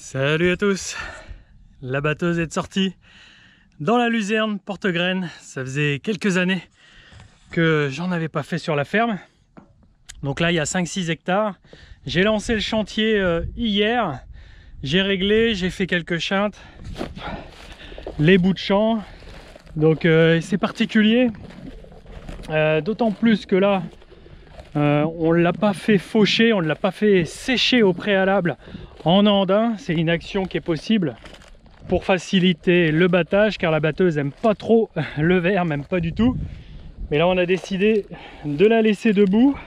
Salut à tous, la batteuse est sortie dans la luzerne Porte-Graine. Ça faisait quelques années que j'en avais pas fait sur la ferme. Donc là il y a 5-6 hectares. J'ai lancé le chantier hier. J'ai réglé, j'ai fait quelques chintes, les bouts de champ. Donc c'est particulier. D'autant plus que là on ne l'a pas fait faucher, on ne l'a pas fait sécher au préalable en andin. C'est une action qui est possible pour faciliter le battage, car la batteuse n'aime pas trop le verre, même pas du tout. Mais là on a décidé de la laisser debout.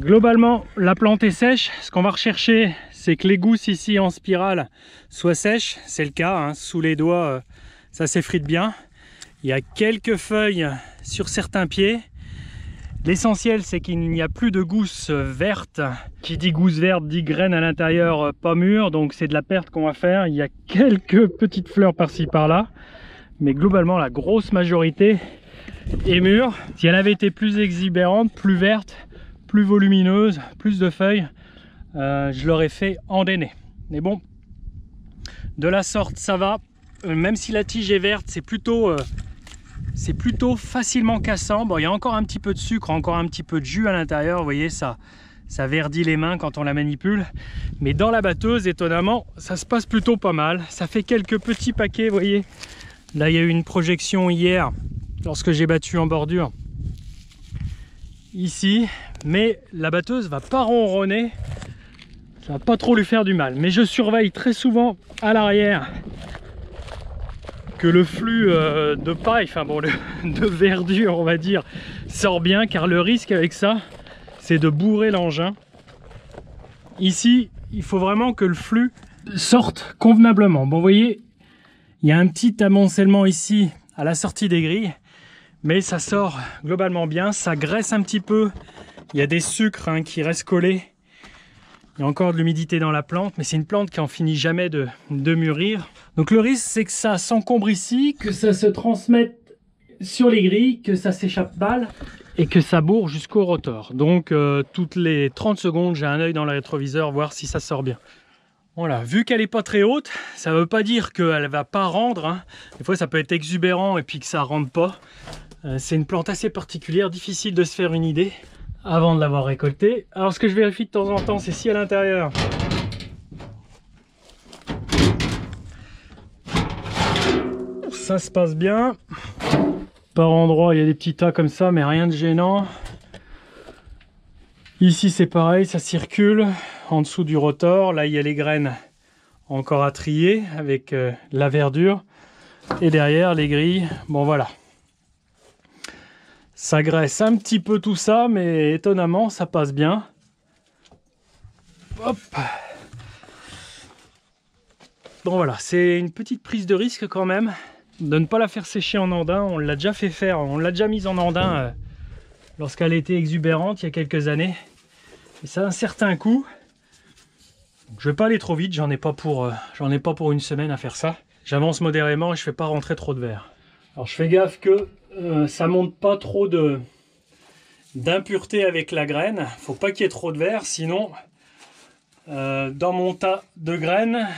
Globalement la plante est sèche. Ce qu'on va rechercher, c'est que les gousses ici en spirale soient sèches. C'est le cas, hein. Sous les doigts ça s'effrite bien. Il y a quelques feuilles sur certains pieds. L'essentiel, c'est qu'il n'y a plus de gousses vertes. Qui dit gousse verte dit graines à l'intérieur pas mûres, donc c'est de la perte qu'on va faire. Il y a quelques petites fleurs par-ci par-là, mais globalement la grosse majorité est mûre. Si elle avait été plus exubérante, plus verte, plus volumineuse, plus de feuilles, je l'aurais fait endainer. Mais bon, de la sorte ça va. Même si la tige est verte, c'est plutôt facilement cassant. Bon, il y a encore un petit peu de sucre, encore un petit peu de jus à l'intérieur. Vous voyez, ça verdit les mains quand on la manipule. Mais dans la batteuse, étonnamment, ça se passe plutôt pas mal. Ça fait quelques petits paquets, vous voyez. Là, il y a eu une projection hier, lorsque j'ai battu en bordure. Ici, mais la batteuse va pas ronronner. Ça va pas trop lui faire du mal. Mais je surveille très souvent à l'arrière que le flux de paille, enfin bon, de verdure on va dire, sort bien, car le risque avec ça, c'est de bourrer l'engin. Ici, il faut vraiment que le flux sorte convenablement. Bon, vous voyez, il y a un petit amoncellement ici à la sortie des grilles, mais ça sort globalement bien. Ça graisse un petit peu, il y a des sucres qui restent collés. Il y a encore de l'humidité dans la plante, mais c'est une plante qui en finit jamais de mûrir. Donc le risque, c'est que ça s'encombre ici, que ça se transmette sur les grilles, que ça s'échappe mal et que ça bourre jusqu'au rotor. Donc toutes les 30 secondes, j'ai un œil dans le rétroviseur, voir si ça sort bien. Voilà, vu qu'elle n'est pas très haute, ça ne veut pas dire qu'elle ne va pas rendre. Des fois, ça peut être exubérant et puis que ça ne rende pas. C'est une plante assez particulière, difficile de se faire une idée avant de l'avoir récolté. Alors ce que je vérifie de temps en temps, c'est si à l'intérieur ça se passe bien. Par endroit il y a des petits tas comme ça, mais rien de gênant. Ici c'est pareil, ça circule en dessous du rotor. Là il y a les graines encore à trier avec la verdure, et derrière les grilles. Bon voilà, ça graisse un petit peu tout ça, mais étonnamment ça passe bien. Hop. Bon voilà, c'est une petite prise de risque quand même de ne pas la faire sécher en andin. On l'a déjà fait faire, on l'a déjà mise en andin lorsqu'elle était exubérante il y a quelques années. Et ça a un certain coût. Je vais pas aller trop vite, j'en ai pas pour une semaine à faire ça. J'avance modérément et je fais pas rentrer trop de verre. Alors je fais gaffe que ça monte pas trop d'impureté avec la graine. Faut pas qu'il y ait trop de verre, sinon dans mon tas de graines,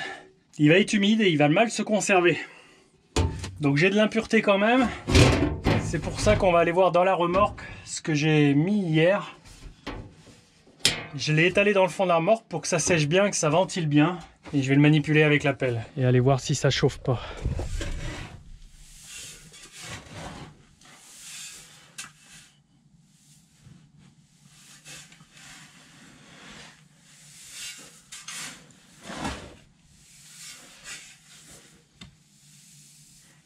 il va être humide et il va mal se conserver. Donc j'ai de l'impureté quand même. C'est pour ça qu'on va aller voir dans la remorque ce que j'ai mis hier. Je l'ai étalé dans le fond de la remorque pour que ça sèche bien, que ça ventile bien. Et je vais le manipuler avec la pelle et aller voir si ça chauffe pas.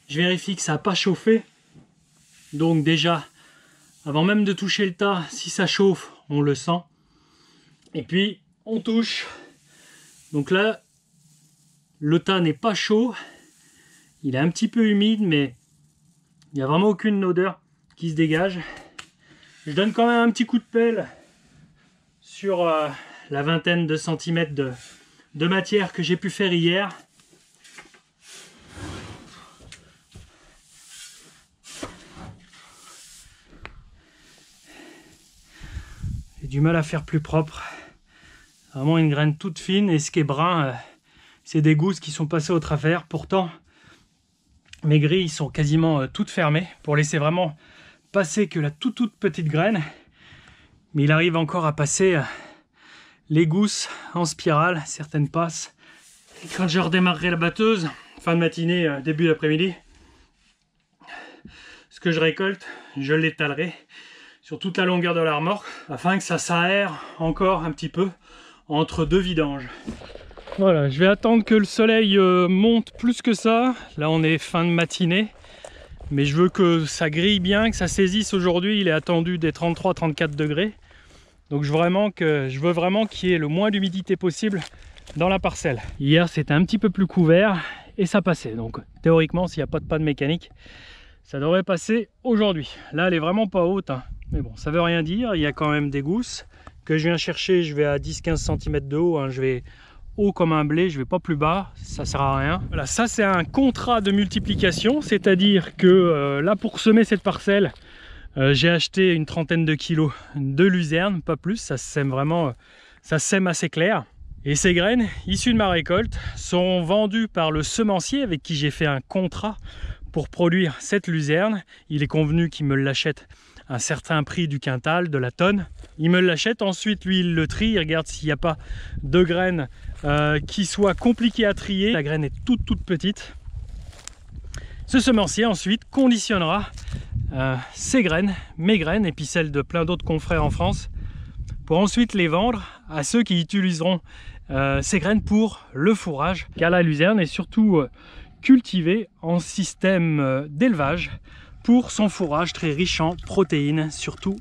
Je vérifie que ça n'a pas chauffé. Donc déjà, avant même de toucher le tas, si ça chauffe, on le sent. Et puis, on touche. Donc là, le tas n'est pas chaud. Il est un petit peu humide, mais il n'y a vraiment aucune odeur qui se dégage. Je donne quand même un petit coup de pelle sur la vingtaine de centimètres de matière que j'ai pu faire hier. J'ai du mal à faire plus propre. Vraiment une graine toute fine, et ce qui est brun, c'est des gousses qui sont passées au travers. Pourtant, mes grilles sont quasiment toutes fermées pour laisser vraiment passer que la toute petite graine. Mais il arrive encore à passer les gousses en spirale, certaines passent. Et quand je redémarrerai la batteuse, fin de matinée, début d'après-midi, ce que je récolte, je l'étalerai sur toute la longueur de la remorque afin que ça s'aère encore un petit peu entre deux vidanges. Voilà, je vais attendre que le soleil monte plus que ça. Là on est fin de matinée, mais je veux que ça grille bien, que ça saisisse. Aujourd'hui il est attendu des 33-34 degrés. Donc je veux vraiment qu'il y ait le moins d'humidité possible dans la parcelle. Hier c'était un petit peu plus couvert et ça passait. Donc théoriquement s'il n'y a pas de panne mécanique, ça devrait passer aujourd'hui. Là elle est vraiment pas haute, hein. Mais bon ça veut rien dire, il y a quand même des gousses que je viens chercher. Je vais à 10-15 cm de haut, hein. Je vais haut comme un blé, je vais pas plus bas, ça sert à rien. Voilà, ça c'est un contrat de multiplication, c'est-à-dire que là pour semer cette parcelle, j'ai acheté une trentaine de kilos de luzerne, pas plus. Ça sème vraiment, ça sème assez clair. Et ces graines issues de ma récolte sont vendues par le semencier avec qui j'ai fait un contrat pour produire cette luzerne. Il est convenu qu'il me l'achète à un certain prix du quintal, de la tonne. Il me l'achète, ensuite lui il le trie, il regarde s'il n'y a pas de graines qui soient compliquées à trier. La graine est toute petite. Ce semencier ensuite conditionnera ces graines, mes graines et puis celles de plein d'autres confrères en France, pour ensuite les vendre à ceux qui utiliseront ces graines pour le fourrage, car la luzerne est surtout cultivée en système d'élevage pour son fourrage très riche en protéines, surtout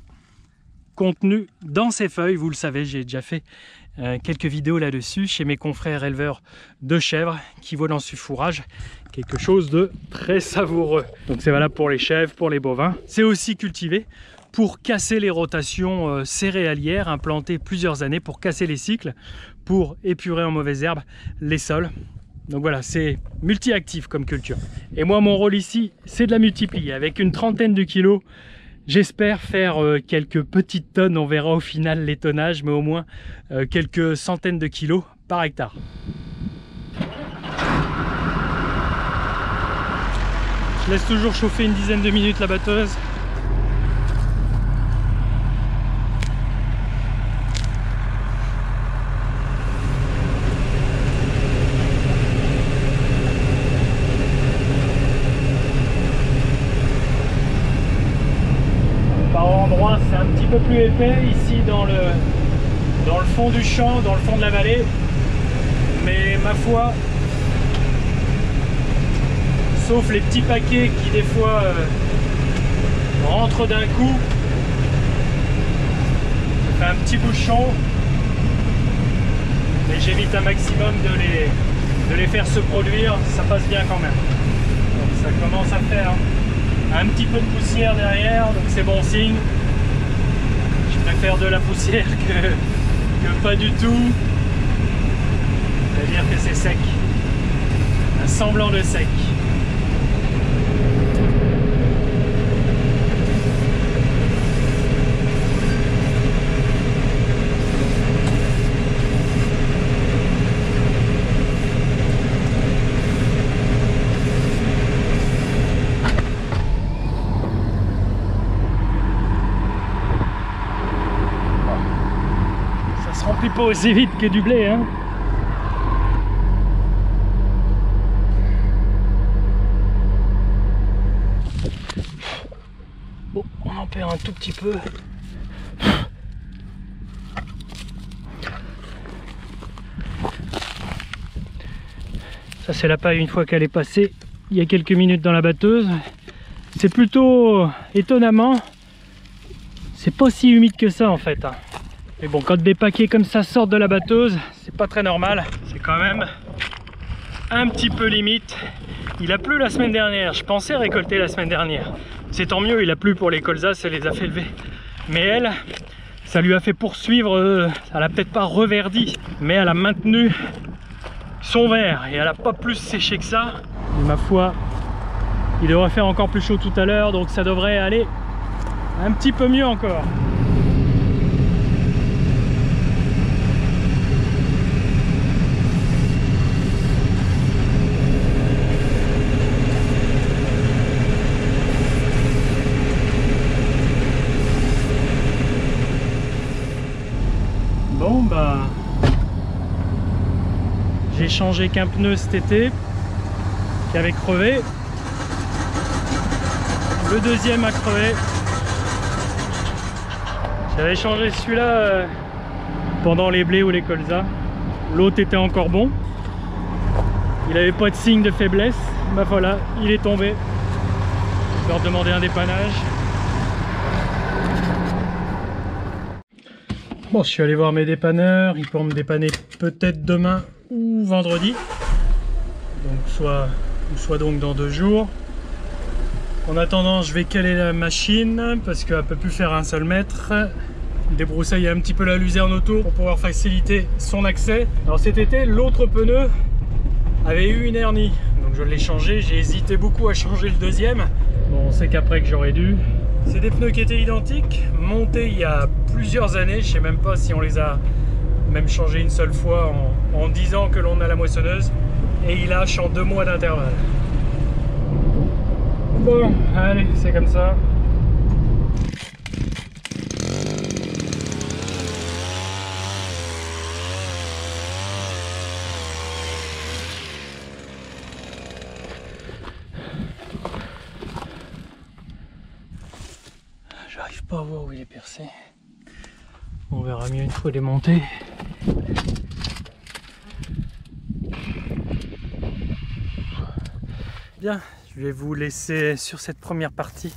contenu dans ses feuilles. Vous le savez, j'ai déjà fait quelques vidéos là-dessus chez mes confrères éleveurs de chèvres qui voient dans ce fourrage quelque chose de très savoureux. Donc c'est valable pour les chèvres, pour les bovins. C'est aussi cultivé pour casser les rotations céréalières, implantées plusieurs années pour casser les cycles, pour épurer en mauvaises herbes les sols. Donc voilà, c'est multi-actif comme culture. Et moi, mon rôle ici, c'est de la multiplier. Avec une trentaine de kilos, j'espère faire quelques petites tonnes. On verra au final les tonnages, mais au moins quelques centaines de kilos par hectare. Je laisse toujours chauffer une dizaine de minutes la batteuse. Par endroits c'est un petit peu plus épais ici dans le fond du champ, dans le fond de la vallée, mais ma foi, sauf les petits paquets qui des fois rentrent d'un coup, ça fait un petit bouchon, mais j'évite un maximum de les faire se produire, ça passe bien quand même. Donc ça commence à faire un petit peu de poussière derrière, donc c'est bon signe. Je préfère de la poussière que pas du tout, c'est-à-dire que c'est sec, un semblant de sec. Pas aussi vite que du blé, hein. Bon, on en perd un tout petit peu. Ça c'est la paille une fois qu'elle est passée il y a quelques minutes dans la batteuse. C'est plutôt étonnamment, c'est pas si humide que ça en fait, hein. Mais bon, quand des paquets comme ça sortent de la batteuse, c'est pas très normal. C'est quand même un petit peu limite. Il a plu la semaine dernière, je pensais récolter la semaine dernière. C'est tant mieux, il a plu pour les colzas, ça les a fait lever. Mais elle, ça lui a fait poursuivre, ça l'a peut-être pas reverdi, mais elle a maintenu son vert et elle a pas plus séché que ça. Et ma foi, il devrait faire encore plus chaud tout à l'heure, donc ça devrait aller un petit peu mieux encore. J'ai changé qu'un pneu cet été qui avait crevé. Le deuxième a crevé. J'avais changé celui-là pendant les blés ou les colzas. L'autre était encore bon. Il n'avait pas de signe de faiblesse. Bah voilà, il est tombé. Je vais leur demander un dépannage. Bon, je suis allé voir mes dépanneurs. Ils pourront me dépanner peut-être demain ou vendredi. Donc soit donc dans 2 jours. En attendant, je vais caler la machine parce qu'elle ne peut plus faire un seul mètre. Débroussailler un petit peu la luzerne autour pour pouvoir faciliter son accès. Alors cet été, l'autre pneu avait eu une hernie. Donc je l'ai changé. J'ai hésité beaucoup à changer le deuxième. Bon, on sait qu'après que j'aurais dû. C'est des pneus qui étaient identiques, montés il y a plusieurs années. Je ne sais même pas si on les a même changés une seule fois en 10 ans que l'on a la moissonneuse. Et il lâche en 2 mois d'intervalle. Bon, allez, c'est comme ça. J'arrive pas à voir où il est percé. On verra mieux une fois démonté. Bien, je vais vous laisser sur cette première partie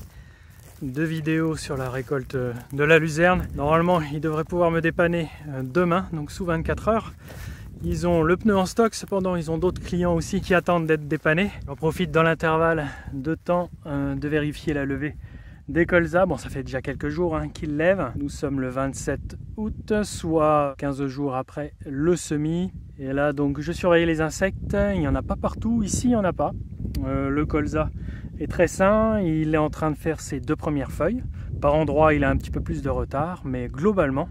de vidéo sur la récolte de la luzerne. Normalement, ils devraient pouvoir me dépanner demain, donc sous 24 heures. Ils ont le pneu en stock, cependant ils ont d'autres clients aussi qui attendent d'être dépannés. J'en profite dans l'intervalle de temps de vérifier la levée des colzas. Bon, ça fait déjà quelques jours qu'ils lèvent. Nous sommes le 27 août, soit 15 jours après le semis. Et là, donc, je surveille les insectes. Il n'y en a pas partout. Ici, il n'y en a pas. Le colza est très sain. Il est en train de faire ses 2 premières feuilles. Par endroits, il a un petit peu plus de retard. Mais globalement,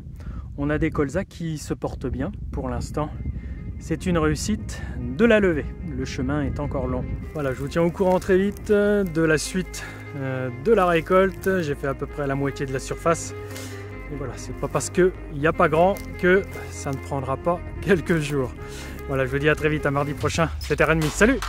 on a des colzas qui se portent bien pour l'instant. C'est une réussite de la levée. Le chemin est encore long. Voilà, je vous tiens au courant très vite de la suite de la récolte. J'ai fait à peu près la moitié de la surface. Et voilà, c'est pas parce qu'il n'y a pas grand que ça ne prendra pas quelques jours. Voilà, je vous dis à très vite, à mardi prochain, 7h30. Salut!